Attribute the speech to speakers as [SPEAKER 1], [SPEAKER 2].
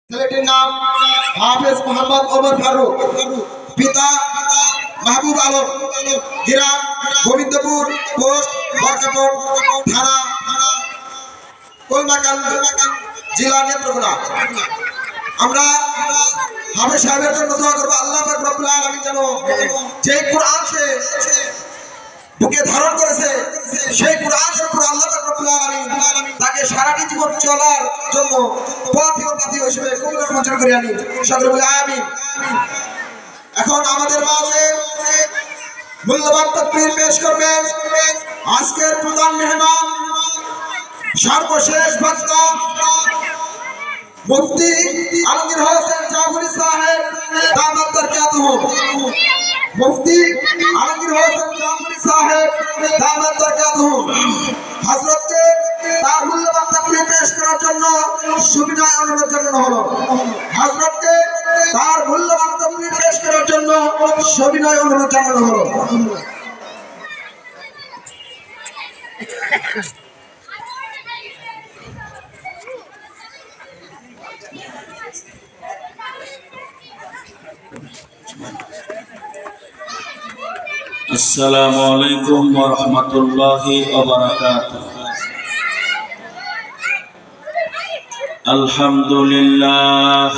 [SPEAKER 1] ছেলেটির নাম হাফেজ মোহাম্মদ ওমর ফারুক, পিতা মাহবুব আলম, গ্রাম গোবিন্দপুর, পোস্ট বরকাপুর, থানা কলমাকান্দ, জেলা নেত্রকোনা। আমরা হাফেজ সাহেবের জন্য দোয়া করবো, আল্লাহ পাক রব্বুল আলামিন যেন যে কোরআন সে বুকে ধারণ করেছে সেই কোরআনের উপর আল্লাহ পাক রব্বুল আলামিন তাকে সারাটি জীবন চলার জন্য পথ ও পাথি হিসেবে কবুল মঞ্জুর করে আনি, সকলে বলি আমিন। এখন আমাদের মাঝে মূল্যবান তাকবীর পেশ করবেন আজকের প্রধান মেহমান, সর্বশেষ বক্তা মুফতি আলমগীর হোসেন জাফরি সাহেব দামাত বরকাতুহু। মুফতি আলমগীর হোসেন জাফরি সাহেব দামাত বরকাতুহু হযরতকে তার মূল্যবান তাকবীর পেশ করার জন্য সুবিনয় অনুরোধ জানানো হলো। হযরতকে তার মূল্যবান তাকবীর পেশ করার জন্য সুবিনয় অনুরোধ জানানো হলো।
[SPEAKER 2] আসসালামু আলাইকুম ওয়া রাহমাতুল্লাহি ওয়া বারাকাতুহু। আলহামদুলিল্লাহ।